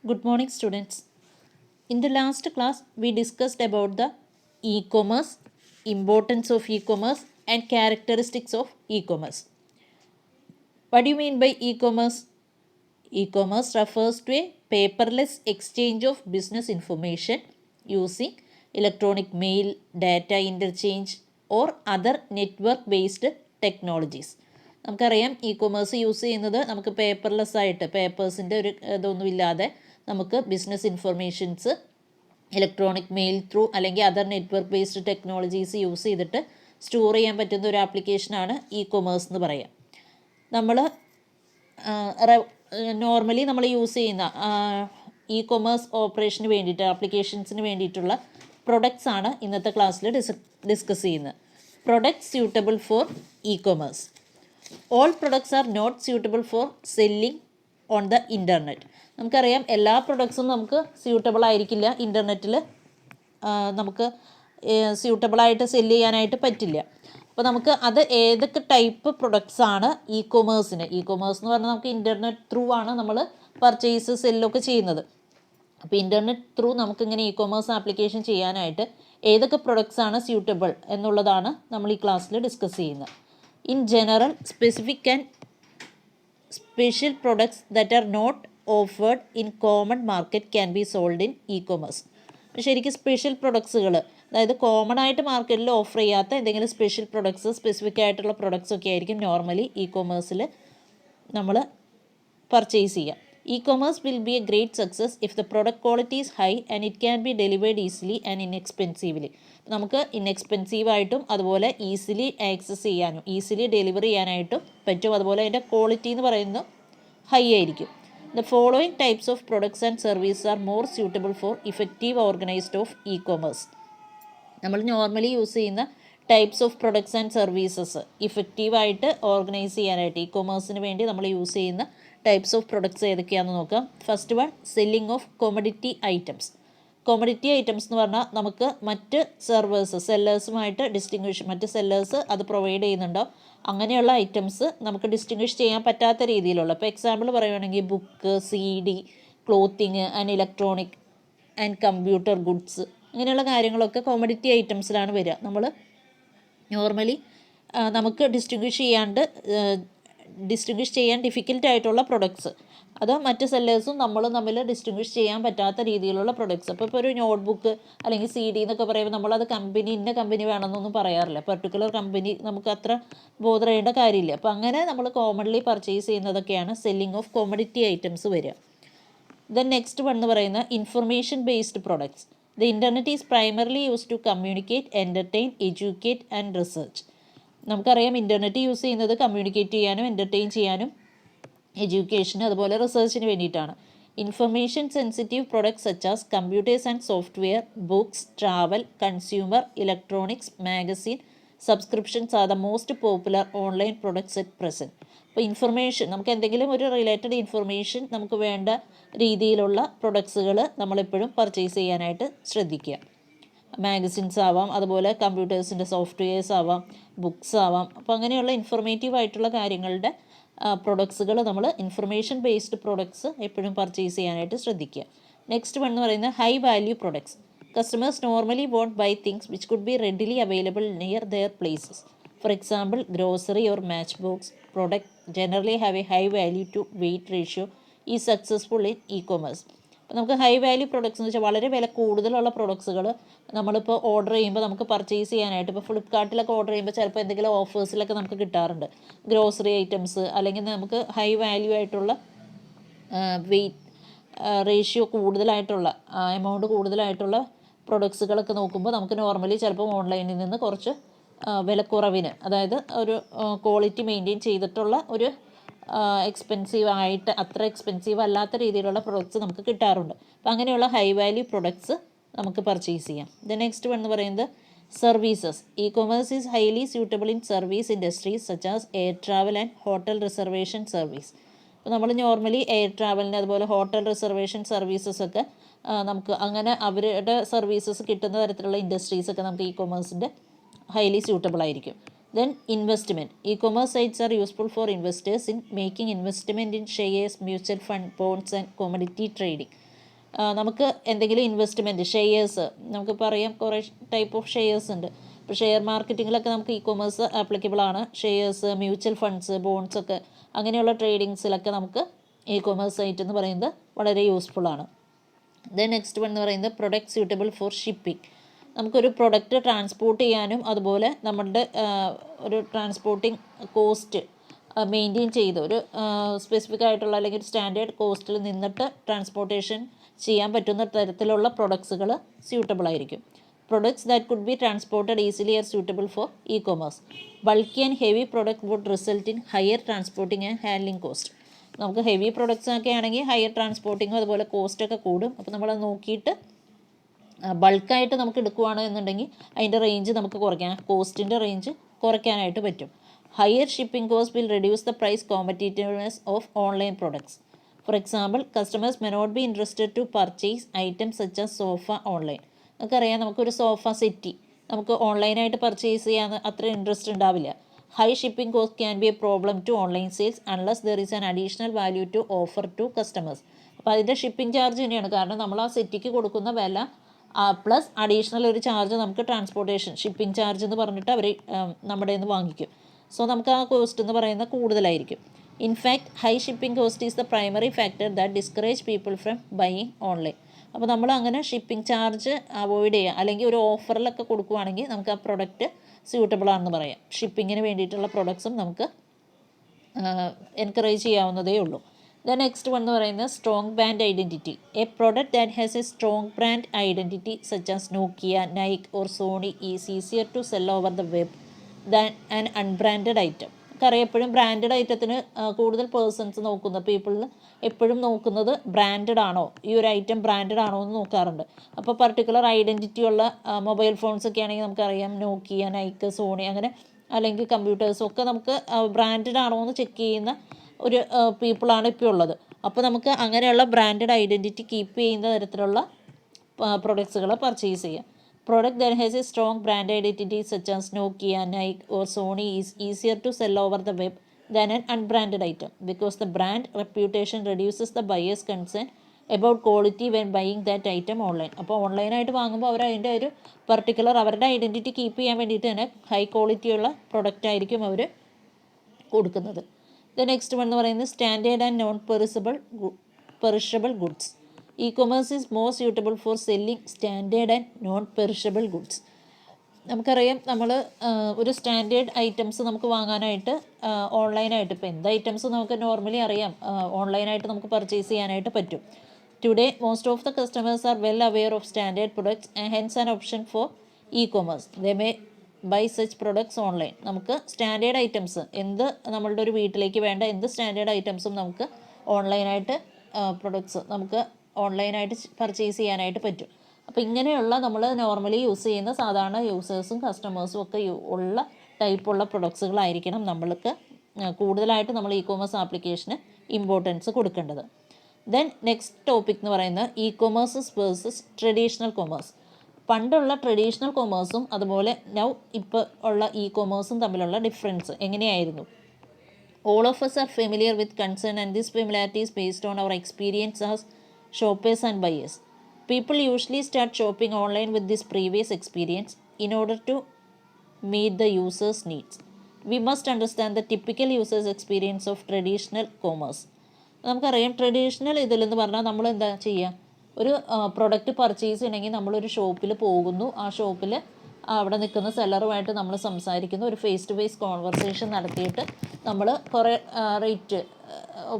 Good morning, students. In the last class, we discussed about the e-commerce, importance of e-commerce, and characteristics of e-commerce. What do you mean by e-commerce? E-commerce refers to a paperless exchange of business information using electronic mail, data interchange, or other network-based technologies. നമുക്കറിയാം e commerce use ചെയ്യുന്നത് നമുക്ക് paperless ആയിട്ട് പേപ്പേഴ്സിൻ്റെ ഒരു ഇതൊന്നുമില്ലാതെ നമുക്ക് business informations electronic mail through അല്ലെങ്കിൽ other network based technologies use ചെയ്തിട്ട് സ്റ്റോർ ചെയ്യാൻ പറ്റുന്ന ഒരു ആപ്ലിക്കേഷനാണ് ഇ-കൊമേഴ്സ് എന്ന് പറയാം. നമ്മൾ നോർമലി നമ്മൾ യൂസ് ചെയ്യുന്ന ഇ-കൊമേഴ്സ് ഓപ്പറേഷന് വേണ്ടിയിട്ട് ആപ്ലിക്കേഷൻസിന് വേണ്ടിയിട്ടുള്ള പ്രൊഡക്ട്സ് ആണ് ഇന്നത്തെ ക്ലാസ്സിൽ ഡിസ്കസ് ചെയ്യുന്നത്. Products suitable for e-commerce. All products are not suitable for selling on the internet. നമുക്കറിയാം എല്ലാ പ്രൊഡക്ട്സും നമുക്ക് സ്യൂട്ടബിൾ ആയിരിക്കില്ല, ഇൻ്റർനെറ്റിൽ നമുക്ക് സ്യൂട്ടബിളായിട്ട് സെല്ല് ചെയ്യാനായിട്ട് പറ്റില്ല. അപ്പോൾ നമുക്ക് അത് ഏതൊക്കെ ടൈപ്പ് പ്രൊഡക്ട്സ് ആണ് ഇ-കൊമേഴ്സ് എന്ന് പറഞ്ഞാൽ നമുക്ക് ഇൻ്റർനെറ്റ് ത്രൂ ആണ് നമ്മൾ പർച്ചേസ് സെല്ലൊക്കെ ചെയ്യുന്നത്. അപ്പോൾ ഇൻ്റർനെറ്റ് ത്രൂ നമുക്കിങ്ങനെ ഇ-കൊമേഴ്സ് ആപ്ലിക്കേഷൻ ചെയ്യാനായിട്ട് ഏതൊക്കെ പ്രൊഡക്ട്സ് ആണ് സ്യൂട്ടബിൾ എന്നുള്ളതാണ് നമ്മൾ ഈ ക്ലാസ്സിൽ ഡിസ്കസ് ചെയ്യുന്നത്. In general, specific and special products that are not offered in common market can be sold in e commerce. ശരിക്കും സ്പെഷ്യൽ പ്രൊഡക്ട്സുകൾ, അതായത് കോമൺ ആയിട്ട് മാർക്കറ്റിൽ ഓഫർ ചെയ്യാത്ത എന്തെങ്കിലും സ്പെഷ്യൽ പ്രൊഡക്ട്സ്, സ്പെസിഫിക് ആയിട്ടുള്ള പ്രൊഡക്ട്സ് ഒക്കെ ആയിരിക്കും നോർമലി ഇ-കൊമേഴ്സിൽ നമ്മൾ പർച്ചേസ് ചെയ്യുക. E commerce will be a great success if the product quality is high and it can be delivered easily and inexpensively. നമുക്ക് ഇൻഎക്സ്പെൻസീവായിട്ടും അതുപോലെ ഈസിലി ആക്സസ് ചെയ്യാനും ഈസിലി ഡെലിവറി ചെയ്യാനായിട്ടും പറ്റും. അതുപോലെ അതിൻ്റെ ക്വാളിറ്റി എന്ന് പറയുന്നത് ഹൈ ആയിരിക്കും. The following types of products and services are more suitable for effective organized of e-commerce. നമ്മൾ നോർമലി യൂസ് ചെയ്യുന്ന types of products and services ഇഫക്റ്റീവായിട്ട് ഓർഗനൈസ് ചെയ്യാനായിട്ട് ഇ-കൊമേഴ്സിന് വേണ്ടി നമ്മൾ യൂസ് ചെയ്യുന്ന ടൈപ്സ് ഓഫ് പ്രൊഡക്ട്സ് ഏതൊക്കെയാണെന്ന് നോക്കാം. First one, selling of commodity items. Commodity items എന്ന് പറഞ്ഞാൽ നമുക്ക് മറ്റ് സെല്ലേഴ്സുമായിട്ട് മറ്റ് സെല്ലേഴ്സ് അത് പ്രൊവൈഡ് ചെയ്യുന്നുണ്ടോ അങ്ങനെയുള്ള ഐറ്റംസ് നമുക്ക് ഡിസ്റ്റിങ്വിഷ് ചെയ്യാൻ പറ്റാത്ത രീതിയിലുള്ള, ഇപ്പോൾ എക്സാമ്പിൾ പറയുകയാണെങ്കിൽ book, CD, clothing and electronic and computer goods, ഇങ്ങനെയുള്ള കാര്യങ്ങളൊക്കെ കോമഡിറ്റി ഐറ്റംസിലാണ് വരിക. നമ്മൾ നോർമലി നമുക്ക് ഡിസ്റ്റിങ്വിഷ് ചെയ്യാൻ ഡിഫിക്കൽട്ടായിട്ടുള്ള പ്രൊഡക്ട്സ്, അത് മറ്റ് സെല്ലേഴ്സും നമ്മളും തമ്മിൽ ഡിസ്റ്റിങ്വിഷ് ചെയ്യാൻ പറ്റാത്ത രീതിയിലുള്ള പ്രൊഡക്ട്സ്. അപ്പോൾ ഒരു നോട്ട്ബുക്ക് അല്ലെങ്കിൽ CD എന്നൊക്കെ പറയുമ്പോൾ നമ്മളത് ഇന്ന കമ്പനി വേണമെന്നൊന്നും പറയാറില്ല. പർട്ടിക്കുലർ കമ്പനി നമുക്ക് അത്ര ബോധർ ചെയ്യേണ്ട കാര്യമില്ല. അപ്പോൾ അങ്ങനെ നമ്മൾ കോമൺലി പർച്ചേസ് ചെയ്യുന്നതൊക്കെയാണ് സെല്ലിംഗ് ഓഫ് കോമഡിറ്റി ഐറ്റംസ് വരിക. ദെൻ നെക്സ്റ്റ് വൺ എന്ന് പറയുന്നത് information based products. The internet is primarily use to communicate, entertain, educate and research. നമുക്കറിയാം ഇൻ്റർനെറ്റ് യൂസ് ചെയ്യുന്നത് കമ്മ്യൂണിക്കേറ്റ് ചെയ്യാനും എൻ്റർടൈൻ ചെയ്യാനും എഡ്യൂക്കേഷന് അതുപോലെ റിസർച്ചിന് വേണ്ടിയിട്ടാണ്. Information sensitive products such as computers and software, books, travel, consumer electronics, magazine, subscriptions are the most popular online products at present. അപ്പോൾ information, നമുക്ക് എന്തെങ്കിലും ഒരു റിലേറ്റഡ് ഇൻഫർമേഷൻ നമുക്ക് വേണ്ട രീതിയിലുള്ള പ്രൊഡക്ട്സുകൾ നമ്മളെപ്പോഴും പർച്ചേസ് ചെയ്യാനായിട്ട് ശ്രദ്ധിക്കുക. മാഗസിൻസ് ആവാം, അതുപോലെ കമ്പ്യൂട്ടേഴ്സിൻ്റെ സോഫ്റ്റ്വെയർസ് ആവാം, ബുക്സ് ആവാം. അപ്പോൾ അങ്ങനെയുള്ള ഇൻഫർമേറ്റീവ് ആയിട്ടുള്ള കാര്യങ്ങളുടെ പ്രൊഡക്ട്സുകൾ നമ്മൾ ഇൻഫർമേഷൻ ബേസ്ഡ് പ്രൊഡക്ട്സ് എപ്പോഴും പർച്ചേസ് ചെയ്യാനായിട്ട് ശ്രദ്ധിക്കുക. നെക്സ്റ്റ് വൺ എന്ന് പറയുന്നത് high value products. Customers normally won't buy things which could be readily available near their places. For example, grocery or match box product generally have a high value to weight ratio is successful in e-commerce. അപ്പോൾ നമുക്ക് high value products എന്ന് വെച്ചാൽ വളരെ വില കൂടുതലുള്ള പ്രൊഡക്ട്സുകൾ നമ്മളിപ്പോൾ order ചെയ്യുമ്പോൾ നമുക്ക് പർച്ചേസ് ചെയ്യാനായിട്ട്, ഇപ്പോൾ ഫ്ലിപ്കാർട്ടിലൊക്കെ ഓർഡർ ചെയ്യുമ്പോൾ ചിലപ്പോൾ എന്തെങ്കിലും ഓഫേഴ്സിലൊക്കെ നമുക്ക് കിട്ടാറുണ്ട്. ഗ്രോസറി ഐറ്റംസ് അല്ലെങ്കിൽ നമുക്ക് ഹൈ വാല്യൂ ആയിട്ടുള്ള വെയിറ്റ് റേഷ്യോ കൂടുതലായിട്ടുള്ള എമൗണ്ട് കൂടുതലായിട്ടുള്ള പ്രൊഡക്ട്സുകളൊക്കെ നോക്കുമ്പോൾ നമുക്ക് നോർമലി ചിലപ്പോൾ ഓൺലൈനിൽ നിന്ന് കുറച്ച് വിലക്കുറവിന്, അതായത് ഒരു ക്വാളിറ്റി മെയിൻറ്റെയിൻ ചെയ്തിട്ടുള്ള ഒരു അത്ര എക്സ്പെൻസീവ് അല്ലാത്ത രീതിയിലുള്ള പ്രൊഡക്ട്സ് നമുക്ക് കിട്ടാറുണ്ട്. അപ്പോൾ അങ്ങനെയുള്ള ഹൈ വാല്യൂ പ്രൊഡക്ട്സ് നമുക്ക് പർച്ചേസ് ചെയ്യാം. ദ നെക്സ്റ്റ് വൺ എന്ന് പറയുന്നത് services. E-commerce is highly suitable in service industries such as air travel and hotel reservation service. അപ്പോൾ നമ്മൾ നോർമലി എയർ ട്രാവലിന് അതുപോലെ ഹോട്ടൽ റിസർവേഷൻ സർവീസസ് ഒക്കെ നമുക്ക് അങ്ങനെ അവരുടെ സർവീസസ് കിട്ടുന്ന തരത്തിലുള്ള ഇൻഡസ്ട്രീസൊക്കെ നമുക്ക് ഇ-കൊമേഴ്സിൻ്റെ ഹൈലി സ്യൂട്ടബിൾ ആയിരിക്കും. Then investment. E-commerce sites are useful for investors in making investment in shares, mutual fund, bonds and commodity trading. നമുക്ക് എന്തെങ്കിലും ഇൻവെസ്റ്റ്മെൻറ്റ് ഷെയർസ് നമുക്ക് പറയാം, കുറേ ടൈപ്പ് ഓഫ് ഷെയർസ് ഉണ്ട്. ഇപ്പോൾ ഷെയർ മാർക്കറ്റിങ്ങിലൊക്കെ നമുക്ക് ഇ കൊമേഴ്സ് ആപ്ലിക്കബിൾ ആണ്. ഷെയർസ്, മ്യൂച്വൽ ഫണ്ട്സ്, ബോൺസ് ഒക്കെ അങ്ങനെയുള്ള ട്രേഡിങ്സിലൊക്കെ നമുക്ക് ഇ കൊമേഴ്സ് സൈറ്റ് എന്ന് പറയുന്നത് വളരെ യൂസ്ഫുൾ ആണ്. ദെൻ നെക്സ്റ്റ് വൺ എന്ന് പറയുന്നത് പ്രൊഡക്റ്റ് സ്യൂട്ടബിൾ ഫോർ ഷിപ്പിംഗ്. നമുക്കൊരു പ്രൊഡക്റ്റ് ട്രാൻസ്പോർട്ട് ചെയ്യാനും അതുപോലെ നമ്മളുടെ ഒരു ട്രാൻസ്പോർട്ടിങ് കോസ്റ്റ് മെയിൻറ്റെയിൻ ചെയ്ത് ഒരു സ്പെസിഫിക് ആയിട്ടുള്ള അല്ലെങ്കിൽ ഒരു സ്റ്റാൻഡേർഡ് കോസ്റ്റിൽ നിന്നിട്ട് ട്രാൻസ്പോർട്ടേഷൻ ചെയ്യാൻ പറ്റുന്ന തരത്തിലുള്ള പ്രൊഡക്ട്സുകൾ സ്യൂട്ടബിൾ ആയിരിക്കും. Products that could be transported easily are suitable for e-commerce. Bulky and heavy product would result in higher transporting and handling cost. നമുക്ക് ഹെവി പ്രൊഡക്ട്സ് ഒക്കെ ആണെങ്കിൽ ഹയർ ട്രാൻസ്പോർട്ടിങ്ങും അതുപോലെ കോസ്റ്റൊക്കെ കൂടും. അപ്പോൾ നമ്മളത് നോക്കിയിട്ട് ബൾക്കായിട്ട് നമുക്ക് എടുക്കുകയാണ് എന്നുണ്ടെങ്കിൽ അതിൻ്റെ റേഞ്ച് നമുക്ക് കുറയ്ക്കാൻ, കോസ്റ്റിൻ്റെ റേഞ്ച് കുറയ്ക്കാനായിട്ട് പറ്റും. Higher shipping cost will reduce the price competitiveness of online products. For example, customers may not be interested to purchase items such as sofa online. നമുക്കറിയാം, നമുക്കൊരു സോഫ സെറ്റി നമുക്ക് ഓൺലൈനായിട്ട് പർച്ചേസ് ചെയ്യാൻ അത്ര ഇൻട്രസ്റ്റ് ഉണ്ടാവില്ല. High shipping cost can be a problem to online sales unless there is an additional value to offer to customers. അപ്പോൾ അതിൻ്റെ shipping charge തന്നെയാണ്. കാരണം നമ്മൾ ആ സെറ്റിക്ക് കൊടുക്കുന്ന വില പ്ലസ് അഡീഷണൽ ഒരു ചാർജ് നമുക്ക് ട്രാൻസ്പോർട്ടേഷൻ ഷിപ്പിംഗ് ചാർജ് എന്ന് പറഞ്ഞിട്ട് അവർ നമ്മുടെ നിന്ന് വാങ്ങിക്കും. സോ നമുക്ക് ആ കോസ്റ്റ് എന്ന് പറയുന്നത് കൂടുതലായിരിക്കും. In fact high shipping cost is the primary factor that discourage people from buying online. അപ്പോൾ നമ്മൾ അങ്ങനെ ഷിപ്പിംഗ് ചാർജ് അവോയ്ഡ് ചെയ്യുക, അല്ലെങ്കിൽ ഒരു ഓഫറിലൊക്കെ കൊടുക്കുകയാണെങ്കിൽ നമുക്ക് ആ പ്രൊഡക്റ്റ് സ്യൂട്ടബിൾ ആണെന്ന് പറയാം. ഷിപ്പിങ്ങിന് വേണ്ടിയിട്ടുള്ള പ്രൊഡക്ട്സും നമുക്ക് എൻകറേജ് ചെയ്യാവുന്നതേ ഉള്ളൂ. ദ നെക്സ്റ്റ് വൺ എന്ന് പറയുന്നത് strong brand identity. A product that has a strong brand identity such as Nokia, Nike or Sony is easier to sell over the web than an unbranded item. നമുക്കറിയാം, എപ്പോഴും branded ഐറ്റത്തിന് കൂടുതൽ persons നോക്കുന്ന പീപ്പിളിൽ എപ്പോഴും നോക്കുന്നത് branded ആണോ, ഈ ഒരു item branded ആണോ എന്ന് നോക്കാറുണ്ട്. അപ്പോൾ പർട്ടിക്കുലർ ഐഡൻറ്റിറ്റി ഉള്ള മൊബൈൽ ഫോൺസ് ഒക്കെ ആണെങ്കിൽ നമുക്കറിയാം നോക്കിയ, നൈക്ക്, സോണി അങ്ങനെ, അല്ലെങ്കിൽ കമ്പ്യൂട്ടേഴ്സൊക്കെ നമുക്ക് ബ്രാൻഡഡ് ആണോ എന്ന് ചെക്ക് ചെയ്യുന്ന ഒരു പീപ്പിളാണ് ഇപ്പോൾ ഉള്ളത്. അപ്പോൾ നമുക്ക് അങ്ങനെയുള്ള ബ്രാൻഡഡ് ഐഡൻറ്റിറ്റി കീപ്പ് ചെയ്യുന്ന തരത്തിലുള്ള പ്രൊഡക്ട്സുകൾ പർച്ചേസ് ചെയ്യാം. Product that has a strong brand identity such as Nokia, Nike or Sony is easier to sell over the web than an unbranded item because the brand reputation reduces the buyer's concern about quality when buying that item online. അപ്പോൾ ഓൺലൈനായിട്ട് വാങ്ങുമ്പോൾ അവർ അതിൻ്റെ ഒരു particular അവരുടെ identity keep ചെയ്യാൻ വേണ്ടിയിട്ട് തന്നെ high ക്വാളിറ്റിയുള്ള പ്രൊഡക്റ്റ് ആയിരിക്കും അവർ കൊടുക്കുന്നത്. ദ നെക്സ്റ്റ് വൺ എന്ന് പറയുന്നത് standard and non perishable goods. E-commerce is more suitable for selling standard and non perishable goods. നമുക്കറിയാം, നമ്മൾ ഒരു സ്റ്റാൻഡേർഡ് ഐറ്റംസ് നമുക്ക് വാങ്ങാനായിട്ട് ഓൺലൈനായിട്ട് ഇപ്പോൾ എന്ത് ഐറ്റംസ് നമുക്ക് നോർമലി അറിയാം, ഓൺലൈനായിട്ട് നമുക്ക് പർച്ചേസ് ചെയ്യാനായിട്ട് പറ്റും. Today most of the customers are well aware of standard products and hence an option for e-commerce. They may buy such products online. നമുക്ക് സ്റ്റാൻഡേർഡ് ഐറ്റംസ് എന്ത് നമ്മളുടെ ഒരു വീട്ടിലേക്ക് വേണ്ട എന്ത് സ്റ്റാൻഡേർഡ് ഐറ്റംസും നമുക്ക് ഓൺലൈനായിട്ട് പ്രൊഡക്ട്സ് നമുക്ക് ഓൺലൈനായിട്ട് പർച്ചേസ് ചെയ്യാനായിട്ട് പറ്റും. അപ്പോൾ ഇങ്ങനെയുള്ള നമ്മൾ നോർമലി യൂസ് ചെയ്യുന്ന സാധാരണ യൂസേഴ്സും കസ്റ്റമേഴ്സും ഒക്കെ ഉള്ള ടൈപ്പുള്ള പ്രൊഡക്ട്സുകളായിരിക്കണം നമ്മൾക്ക് കൂടുതലായിട്ട് നമ്മൾ ഇ-കൊമേഴ്സ് ആപ്ലിക്കേഷന് ഇമ്പോർട്ടൻസ് കൊടുക്കേണ്ടത്. ദെൻ നെക്സ്റ്റ് ടോപ്പിക് എന്ന് പറയുന്നത് ഇ-കൊമേഴ്സ് വേഴ്സസ് ട്രഡീഷണൽ കൊമേഴ്സ്. പണ്ടുള്ള ട്രഡീഷണൽ കൊമേഴ്സും അതുപോലെ നൗ ഇപ്പോൾ ഉള്ള ഇ-കൊമേഴ്സും തമ്മിലുള്ള ഡിഫറൻസ് എങ്ങനെയായിരുന്നു? All of us are familiar with concern, and this familiarity is based on our experience as shoppers and buyers. People usually start shopping online with this previous experience in order to meet the user's needs. We must understand the typical user's experience of traditional commerce. നമുക്കറിയാം, traditional ഇതിലെന്ന് പറഞ്ഞാൽ നമ്മൾ എന്താ ചെയ്യുക, ഒരു product purchase ചെയ്യണമെങ്കിൽ നമ്മളൊരു ഷോപ്പിൽ പോകുന്നു, ആ ഷോപ്പിൽ അവിടെ നിൽക്കുന്ന സെല്ലറുമായിട്ട് നമ്മൾ സംസാരിക്കുന്നു, ഒരു ഫേസ് ടു ഫേസ് കോൺവെർസേഷൻ നടത്തിയിട്ട് നമ്മൾ കുറേ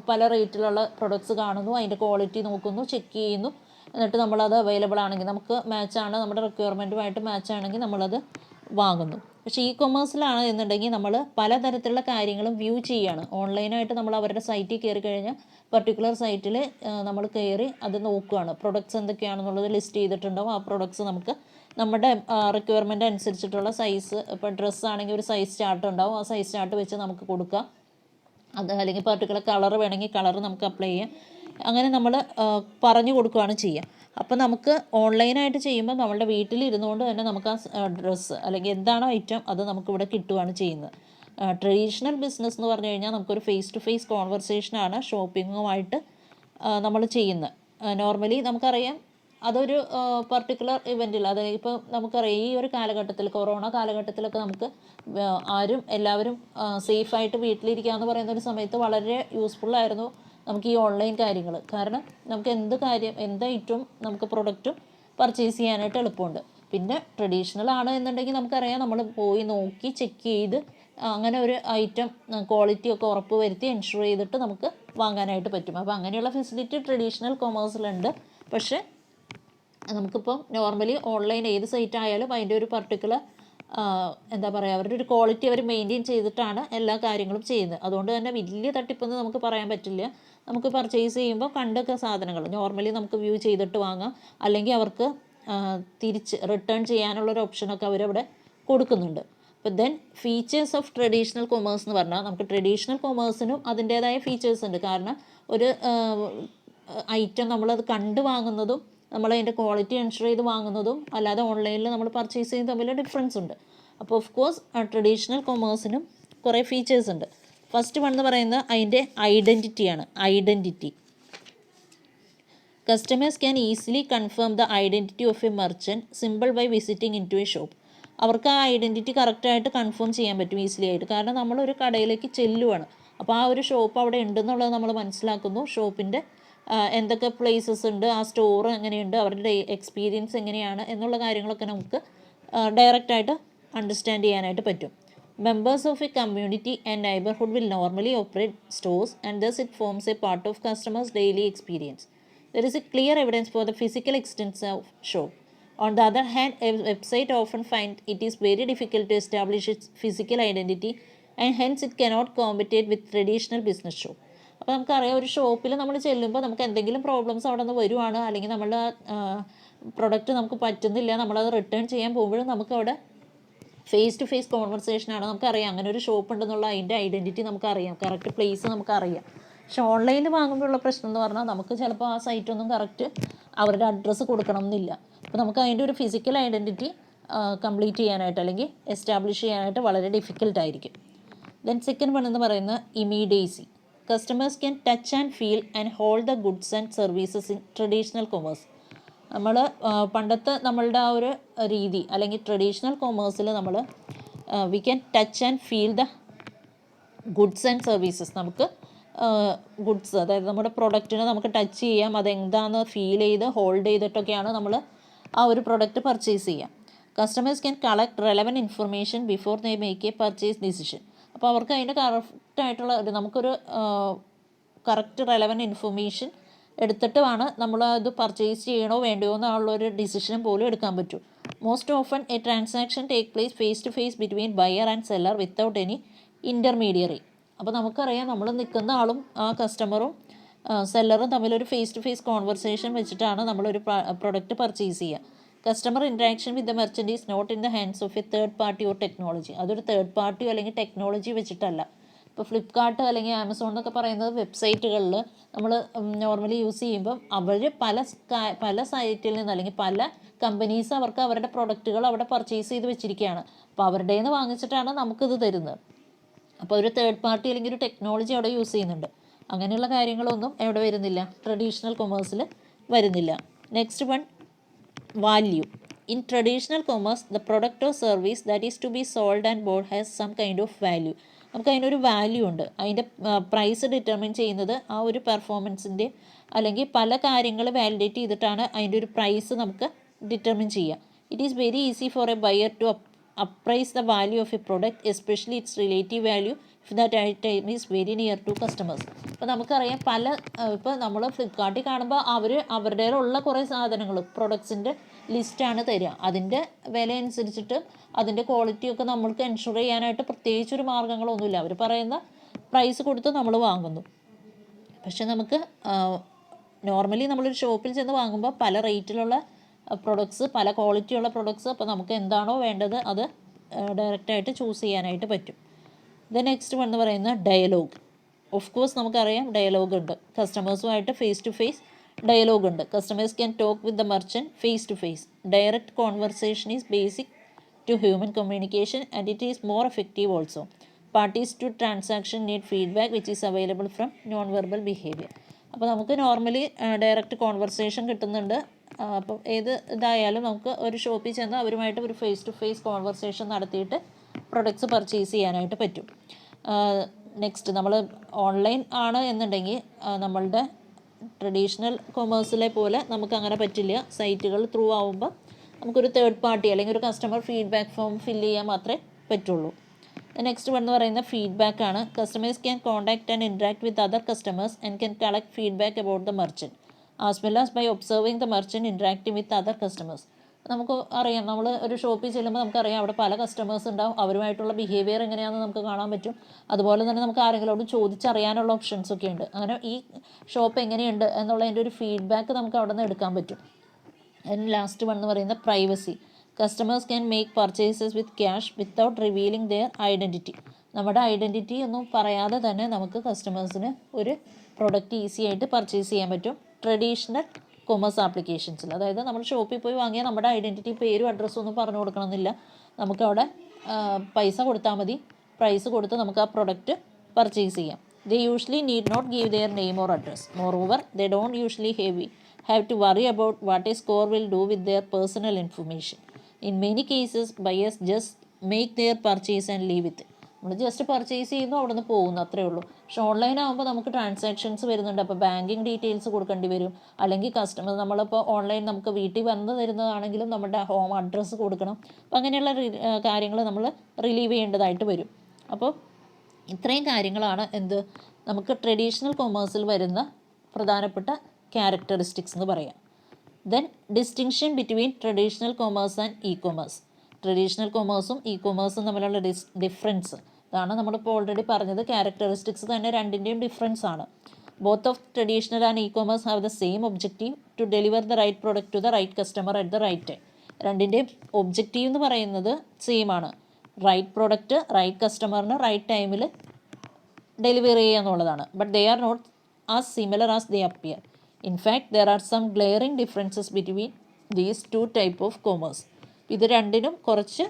പല റേറ്റിലുള്ള പ്രൊഡക്ട്സ് കാണുന്നു, അതിൻ്റെ ക്വാളിറ്റി നോക്കുന്നു, ചെക്ക് ചെയ്യുന്നു, എന്നിട്ട് നമ്മളത് അവൈലബിൾ ആണെങ്കിൽ നമുക്ക് മാച്ചാണ്, നമ്മുടെ റിക്വയർമെൻറ്റുമായിട്ട് മാച്ചാണെങ്കിൽ നമ്മളത് വാങ്ങുന്നു. പക്ഷേ ഇ-കൊമേഴ്സിലാണ് എന്നുണ്ടെങ്കിൽ നമ്മൾ പലതരത്തിലുള്ള കാര്യങ്ങളും വ്യൂ ചെയ്യുകയാണ്. ഓൺലൈനായിട്ട് നമ്മൾ അവരുടെ സൈറ്റിൽ കയറി കഴിഞ്ഞാൽ പർട്ടിക്കുലർ സൈറ്റിൽ നമ്മൾ കയറി അത് നോക്കുകയാണ്, പ്രൊഡക്ട്സ് എന്തൊക്കെയാണെന്നുള്ളത് ലിസ്റ്റ് ചെയ്തിട്ടുണ്ടാവും. ആ പ്രൊഡക്ട്സ് നമുക്ക് നമ്മുടെ റിക്വയർമെൻറ്റ് അനുസരിച്ചിട്ടുള്ള സൈസ്, ഇപ്പോൾ ഡ്രസ്സാണെങ്കിൽ ഒരു സൈസ് ചാർട്ട് ഉണ്ടാവും, ആ സൈസ് ചാർട്ട് വെച്ച് നമുക്ക് കൊടുക്കാം. അത് അല്ലെങ്കിൽ പർട്ടിക്കുലർ കളർ വേണമെങ്കിൽ കളർ നമുക്ക് അപ്ലൈ ചെയ്യാം. അങ്ങനെ നമ്മൾ പറഞ്ഞു കൊടുക്കുകയാണ് ചെയ്യുക. അപ്പോൾ നമുക്ക് ഓൺലൈനായിട്ട് ചെയ്യുമ്പോൾ നമ്മളുടെ വീട്ടിലിരുന്നുകൊണ്ട് തന്നെ നമുക്ക് ആ ഡ്രസ്സ് അല്ലെങ്കിൽ എന്താണോ ഐറ്റം അത് നമുക്കിവിടെ കിട്ടുകയാണ് ചെയ്യുന്നത്. ട്രഡീഷണൽ ബിസിനസ് എന്ന് പറഞ്ഞു കഴിഞ്ഞാൽ നമുക്കൊരു ഫേസ് ടു ഫേസ് കോൺവെർസേഷനാണ് ഷോപ്പിങ്ങുമായിട്ട് നമ്മൾ ചെയ്യുന്നത്. നോർമലി നമുക്കറിയാം അതൊരു പർട്ടിക്കുലർ ഇവൻറ്റിൽ, അതായത് ഇപ്പോൾ നമുക്കറിയാം ഈ ഒരു കാലഘട്ടത്തിൽ, കൊറോണ കാലഘട്ടത്തിലൊക്കെ നമുക്ക് എല്ലാവരും സേഫായിട്ട് വീട്ടിലിരിക്കുക പറയുന്ന ഒരു സമയത്ത് വളരെ യൂസ്ഫുള്ളായിരുന്നു നമുക്ക് ഈ ഓൺലൈൻ കാര്യങ്ങൾ. കാരണം നമുക്ക് എന്ത് ഐറ്റവും നമുക്ക് പ്രൊഡക്റ്റും പർച്ചേസ് ചെയ്യാനായിട്ട് എളുപ്പമുണ്ട്. പിന്നെ ട്രഡീഷണൽ ആണ് എന്നുണ്ടെങ്കിൽ നമുക്കറിയാം നമ്മൾ പോയി നോക്കി ചെക്ക് ചെയ്ത് അങ്ങനെ ഒരു ഐറ്റം ക്വാളിറ്റി ഒക്കെ ഉറപ്പ് വരുത്തി എൻഷുർ ചെയ്തിട്ട് നമുക്ക് വാങ്ങാനായിട്ട് പറ്റും. അപ്പോൾ അങ്ങനെയുള്ള ഫെസിലിറ്റി ട്രഡീഷണൽ കൊമേഴ്സിലുണ്ട്. പക്ഷേ നമുക്കിപ്പോൾ നോർമലി ഓൺലൈൻ ഏത് സൈറ്റ് ആയാലും അതിൻ്റെ ഒരു പർട്ടിക്കുലർ എന്താ പറയുക, അവരുടെ ഒരു ക്വാളിറ്റി അവർ മെയിൻറ്റെയിൻ ചെയ്തിട്ടാണ് എല്ലാ കാര്യങ്ങളും ചെയ്യുന്നത്. അതുകൊണ്ട് തന്നെ വലിയ തട്ടിപ്പൊന്നും നമുക്ക് പറയാൻ പറ്റില്ല. നമുക്ക് പർച്ചേസ് ചെയ്യുമ്പോൾ കണ്ടൊക്കെ സാധനങ്ങൾ നോർമലി നമുക്ക് വ്യൂ ചെയ്തിട്ട് വാങ്ങാം. അല്ലെങ്കിൽ അവർക്ക് തിരിച്ച് റിട്ടേൺ ചെയ്യാനുള്ളൊരു ഓപ്ഷനൊക്കെ അവരവിടെ കൊടുക്കുന്നുണ്ട്. അപ്പോൾ then features of traditional commerce എന്ന് പറഞ്ഞാൽ നമുക്ക് ട്രഡീഷണൽ കൊമേഴ്സിനും അതിൻ്റേതായ ഫീച്ചേഴ്സ് ഉണ്ട്. കാരണം ഒരു ഐറ്റം നമ്മളത് കണ്ട് വാങ്ങുന്നതും നമ്മളതിൻ്റെ ക്വാളിറ്റി എൻഷുർ ചെയ്ത് വാങ്ങുന്നതും അല്ലാതെ ഓൺലൈനിൽ നമ്മൾ പർച്ചേസ് ചെയ്യുന്നത് തമ്മിൽ ഡിഫറൻസ് ഉണ്ട്. അപ്പോൾ ഓഫ് കോഴ്സ് ട്രഡീഷണൽ കൊമേഴ്സിനും കുറേ ഫീച്ചേഴ്സ് ഉണ്ട്. ഫസ്റ്റ് വൺ എന്ന് പറയുന്നത് അതിൻ്റെ ഐഡൻറ്റിറ്റിയാണ്. Identity. Customers can easily confirm the identity of a merchant simple by visiting in to a shop. അവർക്ക് ആ ഐഡൻറ്റിറ്റി കറക്റ്റായിട്ട് കൺഫേം ചെയ്യാൻ പറ്റും ഈസിലി ആയിട്ട്. കാരണം നമ്മളൊരു കടയിലേക്ക് ചെല്ലുവാണ്, അപ്പോൾ ആ ഒരു ഷോപ്പ് അവിടെ ഉണ്ടെന്നുള്ളത് നമ്മൾ മനസ്സിലാക്കുന്നു. ഷോപ്പിൻ്റെ എന്തൊക്കെ പ്ലേസസ് ഉണ്ട്, ആ സ്റ്റോർ എങ്ങനെയുണ്ട്, അവരുടെ എക്സ്പീരിയൻസ് എങ്ങനെയാണ് എന്നുള്ള കാര്യങ്ങളൊക്കെ നമുക്ക് ഡയറക്റ്റായിട്ട് അണ്ടർസ്റ്റാൻഡ് ചെയ്യാനായിട്ട് പറ്റും. Members of a community and neighbourhood will normally operate stores and thus it forms a part of customers daily experience. There is a clear evidence for the physical existence of shop. On the other hand, a website often finds it is very difficult to establish its physical identity and hence it cannot compete with traditional business shop. അപ്പോൾ നമുക്കറിയാം ഒരു ഷോപ്പിൽ നമ്മൾ ചെല്ലുമ്പോൾ നമുക്ക് എന്തെങ്കിലും problems അവിടെ നിന്ന് വരുവാണ്, അല്ലെങ്കിൽ നമ്മളുടെ പ്രൊഡക്റ്റ് നമുക്ക് പറ്റുന്നില്ല, നമ്മളത് റിട്ടേൺ ചെയ്യാൻ പോകുമ്പോഴും നമുക്കവിടെ ഫേസ് ടു ഫേസ് കോൺവെർസേഷനാണ്. നമുക്കറിയാം അങ്ങനെ ഒരു ഷോപ്പ് ഉണ്ടെന്നുള്ള അതിൻ്റെ ഐഡൻറ്റിറ്റി നമുക്കറിയാം, കറക്റ്റ് പ്ലേസ് നമുക്കറിയാം. പക്ഷെ ഓൺലൈനിൽ വാങ്ങുമ്പോഴുള്ള പ്രശ്നം എന്ന് പറഞ്ഞാൽ നമുക്ക് ചിലപ്പോൾ ആ സൈറ്റൊന്നും കറക്റ്റ് അവരുടെ അഡ്രസ്സ് കൊടുക്കണം എന്നില്ല. അപ്പോൾ നമുക്ക് അതിൻ്റെ ഒരു ഫിസിക്കൽ ഐഡൻറ്റിറ്റി കംപ്ലീറ്റ് ചെയ്യാനായിട്ട് അല്ലെങ്കിൽ എസ്റ്റാബ്ലിഷ് ചെയ്യാനായിട്ട് വളരെ ഡിഫിക്കൽട്ടായിരിക്കും. ദെൻ സെക്കൻഡ് വൺ എന്ന് പറയുന്നത് immediacy. Customers can touch and feel and hold the goods and services in traditional commerce. നമ്മൾ പണ്ടത്തെ നമ്മളുടെ ആ ഒരു രീതി അല്ലെങ്കിൽ ട്രഡീഷണൽ കൊമേഴ്സിൽ നമ്മൾ we can touch and feel the goods and services. നമുക്ക് ഗുഡ്സ്, അതായത് നമ്മുടെ പ്രൊഡക്റ്റിനെ നമുക്ക് ടച്ച് ചെയ്യാം, അതെന്താണെന്ന് ഫീൽ ചെയ്ത് ഹോൾഡ് ചെയ്തിട്ടൊക്കെയാണ് നമ്മൾ ആ ഒരു പ്രൊഡക്റ്റ് പർച്ചേസ് ചെയ്യുക. Customers can collect relevant information before they make A purchase decision. അപ്പോൾ അവർക്ക് അതിൻ്റെ കറക്റ്റായിട്ടുള്ള നമുക്കൊരു കറക്റ്റ് റെലവൻറ്റ് ഇൻഫർമേഷൻ എടുത്തിട്ട് വേണം നമ്മൾ അത് പർച്ചേസ് ചെയ്യണോ വേണ്ടയോ എന്നുള്ളൊരു ഡിസിഷനും പോലും എടുക്കാൻ പറ്റും. Most often a transaction take place face to face between buyer and seller without any intermediary. അപ്പോൾ നമുക്കറിയാം നമ്മൾ നിൽക്കുന്ന ആളും ആ കസ്റ്റമറും സെല്ലറും തമ്മിലൊരു ഫേസ് ടു ഫേസ് കോൺവെർസേഷൻ വെച്ചിട്ടാണ് നമ്മളൊരു പ്രൊഡക്റ്റ് പർച്ചേസ് ചെയ്യുക. Customer interaction with the merchant is not in the hands of a third party or technology. അതൊരു തേർഡ് പാർട്ടിയോ അല്ലെങ്കിൽ ടെക്നോളജി വെച്ചിട്ടല്ല. ഇപ്പോൾ ഫ്ലിപ്കാർട്ട് അല്ലെങ്കിൽ ആമസോൺ എന്നൊക്കെ പറയുന്നത് വെബ്സൈറ്റുകളിൽ നമ്മൾ നോർമലി യൂസ് ചെയ്യുമ്പം അവർ പല സൈറ്റിൽ നിന്ന് അല്ലെങ്കിൽ പല കമ്പനീസ് അവർക്ക് അവരുടെ പ്രൊഡക്റ്റുകൾ അവിടെ പർച്ചേസ് ചെയ്ത് വെച്ചിരിക്കുകയാണ്. അപ്പോൾ അവരുടെ നിന്ന് വാങ്ങിച്ചിട്ടാണ് നമുക്കിത് തരുന്നത്. അപ്പോൾ ഒരു തേർഡ് പാർട്ടി അല്ലെങ്കിൽ ഒരു ടെക്നോളജി അവിടെ യൂസ് ചെയ്യുന്നുണ്ട്. അങ്ങനെയുള്ള കാര്യങ്ങളൊന്നും എവിടെ വരുന്നില്ല, ട്രഡീഷണൽ കൊമേഴ്സിൽ വരുന്നില്ല. Next one, value. In traditional commerce the product or service that is to be sold and bold has some kind of value. നമുക്ക് അതിനൊരു വാല്യൂ ഉണ്ട്. അതിൻ്റെ പ്രൈസ് ഡിറ്റർമിൻ ചെയ്യുന്നത് ആ ഒരു പെർഫോമൻസിൻ്റെ അല്ലെങ്കിൽ പല കാര്യങ്ങൾ വാലിഡേറ്റ് ചെയ്തിട്ടാണ് അതിൻ്റെ ഒരു പ്രൈസ് നമുക്ക് ഡിറ്റർമിൻ ചെയ്യുക. It is very easy for a buyer to appraise the value of a product, especially its relative value if that item is very near to customers. അപ്പോൾ നമുക്കറിയാം ഇപ്പോൾ നമ്മൾ ഫ്ലിപ്കാർട്ടിൽ കാണുമ്പോൾ അവരുടെ ഉള്ള കുറേ സാധനങ്ങൾ പ്രൊഡക്ട്സിൻ്റെ ലിസ്റ്റാണ് തരിക. അതിൻ്റെ വില അനുസരിച്ചിട്ട് അതിൻ്റെ ക്വാളിറ്റിയൊക്കെ നമ്മൾക്ക് എൻഷുർ ചെയ്യാനായിട്ട് പ്രത്യേകിച്ചൊരു മാർഗ്ഗങ്ങളൊന്നുമില്ല. അവർ പറയുന്ന പ്രൈസ് കൊടുത്ത് നമ്മൾ വാങ്ങുന്നു. പക്ഷെ നമുക്ക് നോർമലി നമ്മളൊരു ഷോപ്പിൽ ചെന്ന് വാങ്ങുമ്പോൾ പല റേറ്റിലുള്ള പ്രൊഡക്ട്സ്, പല ക്വാളിറ്റിയുള്ള പ്രൊഡക്ട്സ്, അപ്പോൾ നമുക്ക് എന്താണോ വേണ്ടത് അത് ഡയറക്റ്റായിട്ട് ചൂസ് ചെയ്യാനായിട്ട് പറ്റും. നെക്സ്റ്റ് വൺ എന്ന് പറയുന്നത് ഡയലോഗ്. ഓഫ് കോഴ്സ് നമുക്കറിയാം ഡയലോഗ് ഉണ്ട്. കസ്റ്റമേഴ്സുമായിട്ട് ഫേസ് ടു ഫേസ് ഡയലോഗ് ഉണ്ട്. Customers can talk with the merchant face to face. Direct conversation is basic to human communication and it is more effective also. Parties to transaction need feedback which is available from non verbal behaviour. അപ്പോൾ നമുക്ക് normally direct conversation കിട്ടുന്നുണ്ട്. അപ്പം ഏത് ഇതായാലും നമുക്ക് ഒരു ഷോപ്പിൽ ചെന്ന് അവരുമായിട്ട് ഒരു ഫേസ് ടു ഫേസ് കോൺവെർസേഷൻ നടത്തിയിട്ട് പ്രൊഡക്ട്സ് പർച്ചേസ് ചെയ്യാനായിട്ട് പറ്റും. നെക്സ്റ്റ് നമ്മൾ ഓൺലൈൻ ആണ് എന്നുണ്ടെങ്കിൽ നമ്മളുടെ ട്രഡീഷണൽ കൊമേഴ്സിലെ പോലെ നമുക്ക് അങ്ങനെ പറ്റില്ല. സൈറ്റുകൾ ത്രൂ ആവുമ്പോൾ നമുക്കൊരു തേർഡ് പാർട്ടി അല്ലെങ്കിൽ ഒരു കസ്റ്റമർ ഫീഡ്ബാക്ക് ഫോം ഫില്ല് ചെയ്യാൻ മാത്രമേ പറ്റുള്ളൂ. നെക്സ്റ്റ് വൺ എന്ന് പറയുന്നത് ഫീഡ്ബാക്ക് ആണ്. Customers can contact and interact with other customers and can collect feedback about the merchant as well as by observing the merchant interacting with other customers. നമുക്ക് അറിയാം, നമ്മൾ ഒരു ഷോപ്പിൽ ചെല്ലുമ്പോൾ നമുക്കറിയാം അവിടെ പല കസ്റ്റമേഴ്സ് ഉണ്ടാവും. അവരുമായിട്ടുള്ള ബിഹേവിയർ എങ്ങനെയാണെന്ന് നമുക്ക് കാണാൻ പറ്റും. അതുപോലെ തന്നെ നമുക്ക് ആരെങ്കിലോടും ചോദിച്ചറിയാനുള്ള ഓപ്ഷൻസ് ഒക്കെ ഉണ്ട്. അങ്ങനെ ഈ ഷോപ്പ് എങ്ങനെയുണ്ട് എന്നുള്ളതിൻ്റെ ഒരു ഫീഡ്ബാക്ക് നമുക്ക് അവിടെ നിന്ന് എടുക്കാൻ പറ്റും. ആൻഡ് ലാസ്റ്റ് വൺ എന്ന് പറയുന്നത് privacy. Customers can make purchases with cash without revealing their identity. നമ്മുടെ ഐഡൻറ്റിറ്റി ഒന്നും പറയാതെ തന്നെ നമുക്ക് കസ്റ്റമേഴ്സിന് ഒരു പ്രൊഡക്റ്റ് ഈസി ആയിട്ട് പർച്ചേസ് ചെയ്യാൻ പറ്റും ട്രഡീഷണൽ കൊമേഴ്സ് ആപ്ലിക്കേഷൻസിൽ. അതായത് നമ്മൾ ഷോപ്പിൽ പോയി വാങ്ങിയാൽ നമ്മുടെ ഐഡൻറ്റിറ്റി, പേരും അഡ്രസ്സും ഒന്നും പറഞ്ഞു കൊടുക്കണമെന്നില്ല. നമുക്കവിടെ പൈസ കൊടുത്താൽ മതി. പ്രൈസ് കൊടുത്ത് നമുക്ക് ആ പ്രൊഡക്റ്റ് പർച്ചേസ് ചെയ്യാം. They usually need not give their name or address. Moreover, they don't usually have to worry about what a store will do with their personal information. In many cases, buyers just make their purchase and leave it. നമ്മൾ just purchase ചെയ്യുന്നു, അവിടെ നിന്ന് പോകുന്നു, അത്രേ ഉള്ളൂ. പക്ഷെ online ആകുമ്പോൾ നമുക്ക് ട്രാൻസാക്ഷൻസ് വരുന്നുണ്ട്. അപ്പോൾ ബാങ്കിങ് ഡീറ്റെയിൽസ് കൊടുക്കേണ്ടി വരും. അല്ലെങ്കിൽ കസ്റ്റമർ നമ്മളിപ്പോൾ ഓൺലൈൻ നമുക്ക് വീട്ടിൽ വന്ന് തരുന്നതാണെങ്കിലും നമ്മുടെ ഹോം അഡ്രസ്സ് കൊടുക്കണം. അപ്പോൾ അങ്ങനെയുള്ള കാര്യങ്ങൾ നമ്മൾ റിലീവ് ചെയ്യേണ്ടതായിട്ട് വരും. അപ്പോൾ ഇത്രയും കാര്യങ്ങളാണ് നമുക്ക് ട്രഡീഷണൽ കൊമേഴ്സിൽ വരുന്ന പ്രധാനപ്പെട്ട ക്യാരക്ടറിസ്റ്റിക്സ് എന്ന് പറയാം. Then distinction between traditional commerce and E commerce. Traditional കൊമേഴ്സും ഇ കൊമേഴ്സും തമ്മിലുള്ള ഡിഫറൻസ് ഇതാണ് നമ്മളിപ്പോൾ ഓൾറെഡി പറഞ്ഞത്. ക്യാരക്ടറിസ്റ്റിക്സ് തന്നെ രണ്ടിൻ്റെയും ഡിഫറൻസ് ആണ്. Both of traditional and E commerce have the same objective to deliver the right product to the right customer at the right time. രണ്ടിൻ്റെയും ഒബ്ജക്റ്റീവ് എന്ന് പറയുന്നത് സെയിം ആണ്. റൈറ്റ് പ്രോഡക്റ്റ് റൈറ്റ് കസ്റ്റമറിന് right ടൈമിൽ delivery ചെയ്യുക എന്നുള്ളതാണ്. But they are not as similar as they appear. In fact there are some glaring differences between these two type of commerce. ഇത് രണ്ടിനും കുറച്ച്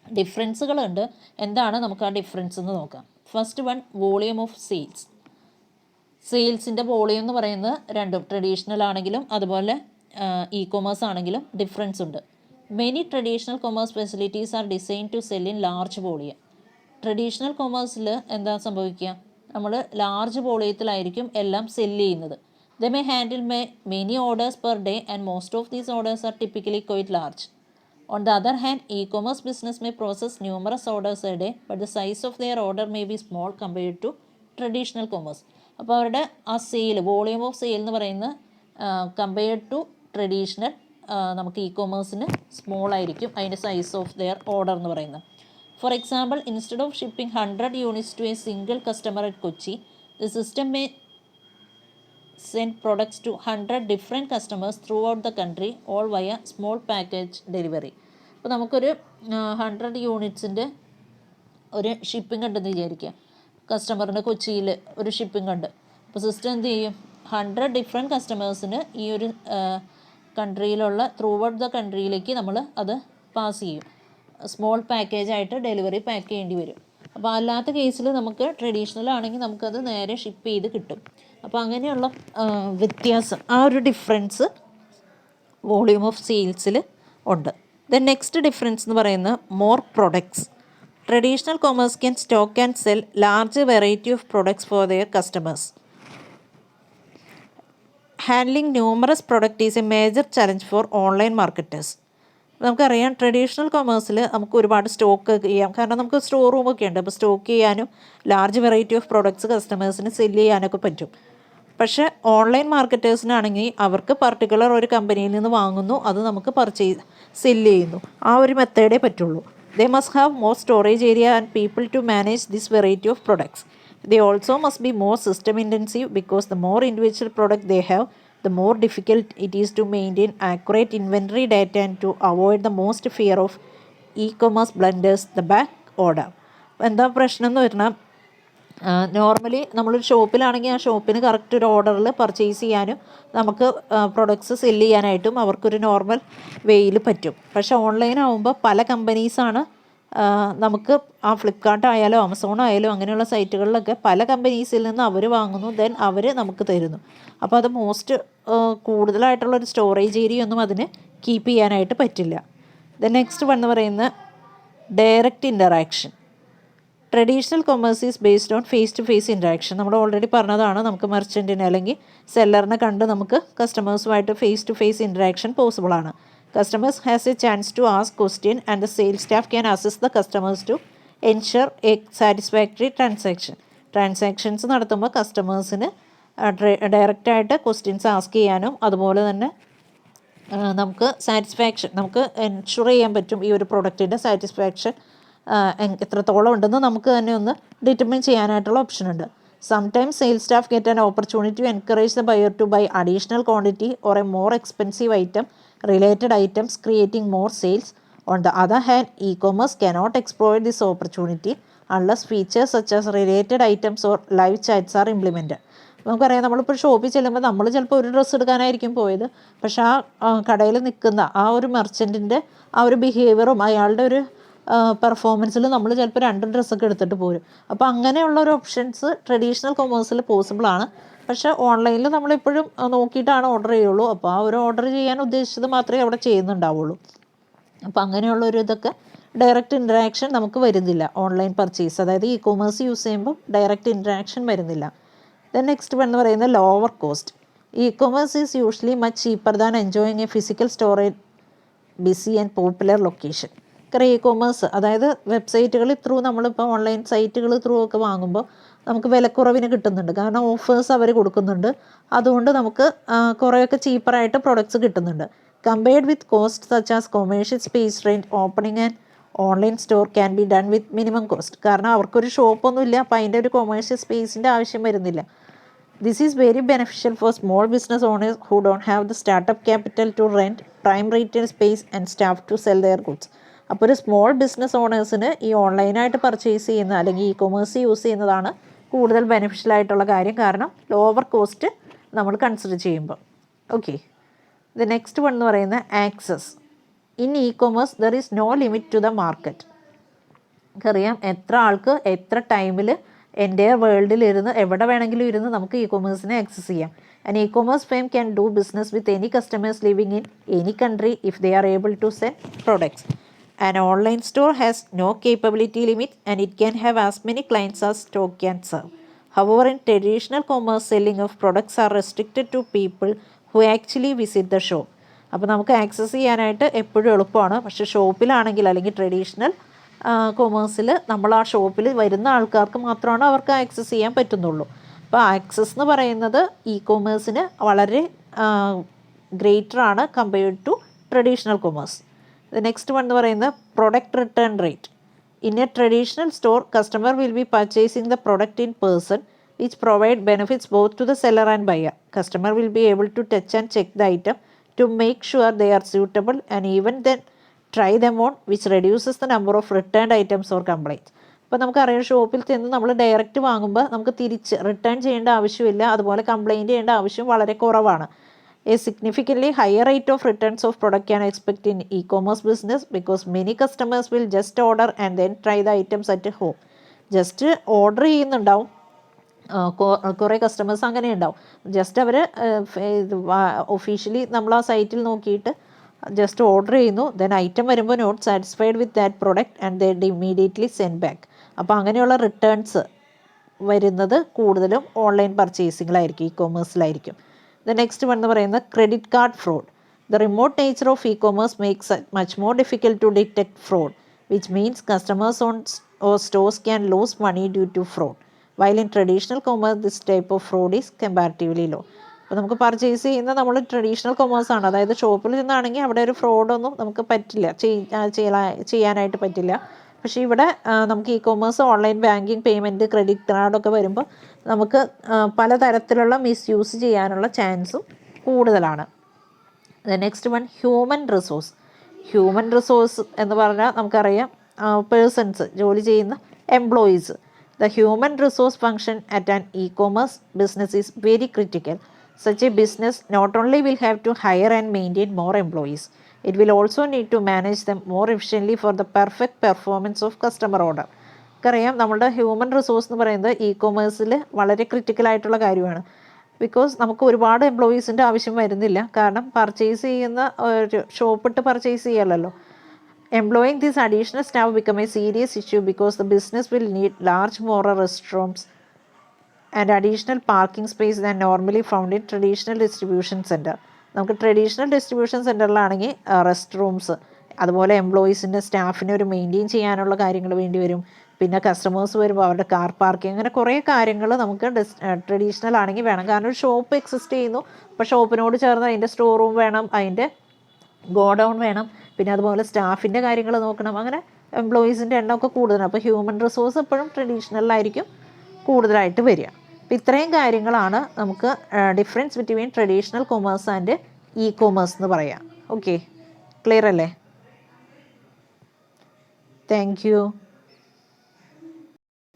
ഡിഫറൻസുകളുണ്ട്. എന്താണ് നമുക്ക് ആ ഡിഫറൻസ് എന്ന് നോക്കാം. First one, volume of sales. സെയിൽസിൻ്റെ വോളിയം എന്ന് പറയുന്നത് രണ്ടും ട്രഡീഷണൽ ആണെങ്കിലും അതുപോലെ ഇ കൊമേഴ്സ് ആണെങ്കിലും ഡിഫറൻസ് ഉണ്ട്. Many traditional commerce facilities are design to sell in large volume. Traditional കൊമേഴ്സിൽ എന്താ സംഭവിക്കുക, നമ്മൾ ലാർജ് വോളിയത്തിലായിരിക്കും എല്ലാം സെല്ല് ചെയ്യുന്നത്. The may handle many orders per day and most of these orders are typically quite large. On the other hand, e-commerce business may process numerous orders a day, but the size of their order may be small compared to traditional commerce. അപ്പോൾ അവരുടെ ആ sale, volume of sale എന്ന് പറയുന്നത് compared to traditional നമുക്ക് E കൊമേഴ്സിന് small ആയിരിക്കും അതിൻ്റെ size of their order എന്ന് പറയുന്നത്. For example, instead of shipping 100 units to a single customer at Kochi, the system may send products to 100 different customers throughout the country, all via small package delivery. അപ്പോൾ നമുക്കൊരു 100 unitsൻ്റെ ഒരു shipping ഉണ്ടെന്ന് വിചാരിക്കുക. കസ്റ്റമറിൻ്റെ കൊച്ചിയിൽ ഒരു shipping ഉണ്ട്. അപ്പോൾ സിസ്റ്റം എന്ത് ചെയ്യും, 100 ഡിഫറെൻറ്റ് കസ്റ്റമേഴ്സിന് ഈ ഒരു കൺട്രിയിലുള്ള ത്രൂ ഔട്ട് ദ കൺട്രിയിലേക്ക് നമ്മൾ അത് പാസ് ചെയ്യും. സ്മോൾ പാക്കേജായിട്ട് ഡെലിവറി പാക്ക് ചെയ്യേണ്ടി വരും. അപ്പോൾ അല്ലാത്ത കേസിൽ നമുക്ക് ട്രഡീഷണൽ ആണെങ്കിൽ നമുക്കത് നേരെ ഷിപ്പ് ചെയ്ത് കിട്ടും. അപ്പോൾ അങ്ങനെയുള്ള വ്യത്യാസം, ആ ഒരു ഡിഫറൻസ് വോളിയം ഓഫ് സെയിൽസിൽ ഉണ്ട്. ദെൻ നെക്സ്റ്റ് ഡിഫറൻസ് എന്ന് പറയുന്നത് more products. Traditional commerce can stock and cell large variety of products for their customers. Handling numerous product is A major challenge for online marketers. നമുക്കറിയാം traditional കൊമേഴ്സിൽ നമുക്ക് ഒരുപാട് stock ചെയ്യാം, കാരണം നമുക്ക് store റൂമൊക്കെ ഉണ്ട്. അപ്പോൾ സ്റ്റോക്ക് ചെയ്യാനും ലാർജ് വെറൈറ്റി ഓഫ് പ്രൊഡക്ട്സ് കസ്റ്റമേഴ്സിന് സെല്ല് ചെയ്യാനൊക്കെ പറ്റും. പക്ഷേ ഓൺലൈൻ മാർക്കറ്റേഴ്സിനാണെങ്കിൽ അവർക്ക് പർട്ടിക്കുലർ ഒരു കമ്പനിയിൽ നിന്ന് വാങ്ങുന്നു, അത് നമുക്ക് സെല്ല് ചെയ്യുന്നു. ആ ഒരു മെത്തേഡേ പറ്റുള്ളൂ. They must have more storage area and people to manage this variety of products. They also must be more system intensive because the more individual product they have, the more difficult it is to maintain accurate inventory data and to avoid the most fear of e-commerce blunders, the back order. എന്താ പ്രശ്നം എന്ന് പറഞ്ഞാൽ, normally നമ്മളൊരു ഷോപ്പിലാണെങ്കിൽ ആ ഷോപ്പിന് correct ഒരു ഓർഡറിൽ purchase ചെയ്യാനും നമുക്ക് പ്രൊഡക്ട്സ് സെല്ല് ചെയ്യാനായിട്ടും അവർക്കൊരു നോർമൽ വേയിൽ പറ്റും. പക്ഷേ ഓൺലൈൻ ആകുമ്പോൾ പല കമ്പനീസാണ് നമുക്ക് ആ ഫ്ലിപ്കാർട്ട് ആയാലും ആമസോൺ ആയാലും അങ്ങനെയുള്ള സൈറ്റുകളിലൊക്കെ പല കമ്പനീസിൽ നിന്ന് അവർ വാങ്ങുന്നു, ദെൻ അവർ നമുക്ക് തരുന്നു. അപ്പോൾ അത് കൂടുതലായിട്ടുള്ളൊരു സ്റ്റോറേജ് ഏരിയ ഒന്നും അതിന് കീപ്പ് ചെയ്യാനായിട്ട് പറ്റില്ല. ദെൻ നെക്സ്റ്റ് വൺ എന്ന് പറയുന്നത് direct interaction. Traditional commerce is based on face to face interaction. നമ്മൾ ഓൾറെഡി പറഞ്ഞതാണ്, നമുക്ക് മെർച്ചൻറ്റിനെ അല്ലെങ്കിൽ സെല്ലറിനെ കണ്ട് നമുക്ക് കസ്റ്റമേഴ്സുമായിട്ട് ഫേസ് ടു ഫേസ് ഇൻട്രാക്ഷൻ പോസിബിളാണ്. Customers has a chance to ask question and the sales staff can assist the customers to ensure a satisfactory transactions നടത്തുമ്പോൾ കസ്റ്റമേഴ്സിന് ഡയറക്റ്റായിട്ട് ക്വസ്റ്റ്യൻസ് ആസ്ക് ചെയ്യാനും അതുപോലെ തന്നെ നമുക്ക് നമുക്ക് എൻഷുർ ചെയ്യാൻ പറ്റും ഈ ഒരു പ്രൊഡക്റ്റിൻ്റെ സാറ്റിസ്ഫാക്ഷൻ എത്രത്തോളം ഉണ്ടെന്ന് നമുക്ക് തന്നെ ഒന്ന് ഡിറ്റർമിൻ ചെയ്യാനായിട്ടുള്ള ഓപ്ഷൻ ഉണ്ട്. Sometimes sales staff get an opportunity to encourage the buyer to buy additional quantity or a more expensive item related items, creating more sales. On the other hand, e-commerce cannot exploit this opportunity unless features such as related items or live chats are implemented. നമുക്കറിയാം, നമ്മളിപ്പോൾ ഷോപ്പിൽ ചെല്ലുമ്പോൾ നമ്മൾ ചിലപ്പോൾ ഒരു dress എടുക്കാനായിരിക്കും പോയത്, പക്ഷേ ആ കടയിൽ നിൽക്കുന്ന ആ ഒരു മെർച്ചൻറ്റിൻ്റെ ആ ഒരു ബിഹേവിയറും അയാളുടെ ഒരു പെർഫോമൻസിൽ നമ്മൾ ചിലപ്പോൾ 2 ഡ്രസ്സൊക്കെ എടുത്തിട്ട് പോരും. അപ്പോൾ അങ്ങനെയുള്ള ഒരു ഓപ്ഷൻസ് ട്രഡീഷണൽ കൊമേഴ്സിൽ പോസിബിളാണ്. പക്ഷേ ഓൺലൈനിൽ നമ്മളെപ്പോഴും നോക്കിയിട്ടാണ് ഓർഡർ ചെയ്യുള്ളൂ. അപ്പോൾ ആ ഒരു ഓർഡർ ചെയ്യാൻ ഉദ്ദേശിച്ചത് മാത്രമേ അവിടെ ചെയ്യുന്നുണ്ടാവുള്ളൂ. അപ്പോൾ അങ്ങനെയുള്ളൊരു ഇതൊക്കെ ഡയറക്റ്റ് ഇൻട്രാക്ഷൻ നമുക്ക് വരുന്നില്ല ഓൺലൈൻ പർച്ചേസ്, അതായത് ഇ കൊമേഴ്സ് യൂസ് ചെയ്യുമ്പോൾ ഡയറക്റ്റ് ഇൻട്രാക്ഷൻ വരുന്നില്ല. ദെൻ നെക്സ്റ്റ് വൺ എന്ന് പറയുന്നത് lower cost. E commerce is usually much cheaper than enjoying A physical storage busy and popular location. കാരണം ഇ കൊമേഴ്സ് അതായത് വെബ്സൈറ്റുകൾ ത്രൂ നമ്മളിപ്പോൾ ഓൺലൈൻ സൈറ്റുകൾ ത്രൂ ഒക്കെ വാങ്ങുമ്പോൾ നമുക്ക് വിലക്കുറവിന് കിട്ടുന്നുണ്ട്, കാരണം ഓഫേഴ്സ് അവർ കൊടുക്കുന്നുണ്ട്. അതുകൊണ്ട് നമുക്ക് കുറേയൊക്കെ ചീപ്പറായിട്ട് പ്രൊഡക്ട്സ് കിട്ടുന്നുണ്ട്. Compared with cost such as commercial space rent, opening and online store can be done with minimum cost. കാരണം അവർക്കൊരു ഷോപ്പൊന്നുമില്ല, അപ്പോൾ അതിൻ്റെ ഒരു കൊമേഴ്ഷ്യൽ സ്പേസിൻ്റെ ആവശ്യം വരുന്നില്ല. This is very beneficial for small business owners who don't have the startup capital to rent prime retail space and staff to sell their goods. അപ്പോൾ ഒരു സ്മോൾ ബിസിനസ് ഓണേഴ്സിന് ഈ ഓൺലൈനായിട്ട് പർച്ചേസ് ചെയ്യുന്ന അല്ലെങ്കിൽ ഇ കൊമേഴ്സ് യൂസ് ചെയ്യുന്നതാണ് കൂടുതൽ beneficial ആയിട്ടുള്ള കാര്യം, കാരണം ലോവർ കോസ്റ്റ് നമ്മൾ കൺസിഡർ ചെയ്യുമ്പോൾ. ഓക്കെ, ദ നെക്സ്റ്റ് വൺ എന്ന് പറയുന്നത് access. In e-commerce there is no limit to the market. നമുക്കറിയാം എത്ര ആൾക്ക് എത്ര ടൈമിൽ എൻ്റെ വേൾഡിലിരുന്ന് എവിടെ വേണമെങ്കിലും ഇരുന്ന് നമുക്ക് ഇ കൊമേഴ്സിനെ ആക്സസ് ചെയ്യാം. And E commerce firm can do business with any customers living in any country if they are able to sell products. An online store has no capability limit and it can have as many clients as stock can serve. However, in traditional commerce, selling of products are restricted to people who actually visit the shop. അപ്പോൾ നമുക്ക് access ചെയ്യാനായിട്ട് എപ്പോഴും എളുപ്പമാണ്. പക്ഷേ ഷോപ്പിലാണെങ്കിൽ അല്ലെങ്കിൽ traditional കൊമേഴ്സിൽ നമ്മൾ ആ ഷോപ്പിൽ വരുന്ന ആൾക്കാർക്ക് മാത്രമാണ് അവർക്ക് ആക്സസ് ചെയ്യാൻ പറ്റുന്നുള്ളൂ. അപ്പോൾ ആക്സസ് എന്ന് പറയുന്നത് ഇ കൊമേഴ്സിന് വളരെ ഗ്രേറ്ററാണ് compared to traditional commerce. The next one എന്ന് പറയുന്നത് product return rate. In a traditional store, customer will be purchasing the product in person, which provide benefits both to the seller and buyer. Customer will be able to touch and check the item to make sure they are suitable and even then try them on, which reduces the number of returned items or complaints. അപ്പോൾ നമുക്കറിയാം ഷോപ്പിൽ ചെന്ന് നമ്മൾ direct വാങ്ങുമ്പോൾ നമുക്ക് തിരിച്ച് return ചെയ്യേണ്ട ആവശ്യമില്ല, അതുപോലെ കംപ്ലയിൻറ്റ് ചെയ്യേണ്ട ആവശ്യം വളരെ കുറവാണ്. A significantly higher rate of returns of product can expect in e-commerce business because many customers will just order and then try the items at home. Just order ചെയ്യുന്നുണ്ടാവും, കുറേ കസ്റ്റമേഴ്സ് അങ്ങനെ ഉണ്ടാവും. ജസ്റ്റ് അവർ officially നമ്മൾ ആ സൈറ്റിൽ നോക്കിയിട്ട് just order ചെയ്യുന്നു, then item വരുമ്പോൾ not satisfied with that product and they immediately send back. അപ്പോൾ അങ്ങനെയുള്ള റിട്ടേൺസ് വരുന്നത് കൂടുതലും ഓൺലൈൻ പർച്ചേസിങ്ങിലായിരിക്കും, ഇ കൊമേഴ്സിലായിരിക്കും. The next one എന്ന് പറയുന്നത് credit card fraud. The remote nature of e-commerce makes it much more difficult to detect fraud, which means customers or stores can lose money due to fraud. While in traditional commerce, this type of fraud is comparatively low. അപ്പോൾ നമുക്ക് purchase ചെയ്യുന്ന നമ്മൾ traditional commerce ആണ്, അതായത് ഷോപ്പിൽ നിന്നാണെങ്കിൽ അവിടെ ഒരു ഫ്രോഡൊന്നും നമുക്ക് പറ്റില്ല, ചെയ്യാനായിട്ട് പറ്റില്ല. പക്ഷേ ഇവിടെ നമുക്ക് e commerce, online banking, payment, credit കാർഡൊക്കെ വരുമ്പോൾ നമുക്ക് പലതരത്തിലുള്ള മിസ്യൂസ് ചെയ്യാനുള്ള ചാൻസും കൂടുതലാണ്. Next one human resource. Human resource എന്ന് പറഞ്ഞാൽ നമുക്കറിയാം പേഴ്സൺസ്, ജോലി ചെയ്യുന്ന employees. The human resource function at an e commerce business is very critical. Such a business not only will have to hire and maintain more employees, It will also need to manage them more efficiently for the perfect performance of customer order. നമുക്കറിയാം നമ്മുടെ human resource എന്ന് പറയുന്നത് ഇ-കൊമേഴ്സിൽ വളരെ ക്രിട്ടിക്കലായിട്ടുള്ള കാര്യമാണ്. Because നമുക്ക് ഒരുപാട് എംപ്ലോയീസിൻ്റെ ആവശ്യം വരുന്നില്ല. കാരണം പർച്ചേസ് ചെയ്യുന്ന ഒരു ഷോപ്പിട്ട് purchase ചെയ്യലല്ലോ. Employing this additional staff become a serious issue because the business will need large more restrooms and additional parking space than normally found in traditional distribution center. നമുക്ക് ട്രഡീഷണൽ ഡിസ്ട്രിബ്യൂഷൻ സെൻറ്ററിലാണെങ്കിൽ റെസ്റ്റ് റൂംസ്, അതുപോലെ എംപ്ലോയീസിൻ്റെ സ്റ്റാഫിനെ ഒരു maintain ചെയ്യാനുള്ള കാര്യങ്ങൾ വേണ്ടി വരും. പിന്നെ customers വരുമ്പോൾ അവരുടെ കാർ പാർക്കിംഗ്, അങ്ങനെ കുറേ കാര്യങ്ങൾ നമുക്ക് ട്രഡീഷണൽ ആണെങ്കിൽ വേണം. കാരണം ഒരു ഷോപ്പ് എക്സിസ്റ്റ് ചെയ്യുന്നു, അപ്പോൾ ഷോപ്പിനോട് ചേർന്ന് അതിൻ്റെ സ്റ്റോർ റൂം വേണം, അതിൻ്റെ ഗോഡൗൺ വേണം, പിന്നെ അതുപോലെ സ്റ്റാഫിൻ്റെ കാര്യങ്ങൾ നോക്കണം. അങ്ങനെ എംപ്ലോയീസിൻ്റെ എണ്ണമൊക്കെ കൂടുതലാണ്. അപ്പോൾ ഹ്യൂമൻ റിസോഴ്സ് എപ്പോഴും ട്രഡീഷണലിലായിരിക്കും കൂടുതലായിട്ട് വരിക. അപ്പോൾ ഇത്രയും കാര്യങ്ങളാണ് നമുക്ക് difference between traditional commerce and e-commerce എന്ന് പറയാം. ഓക്കെ, ക്ലിയർ അല്ലേ? Thank you.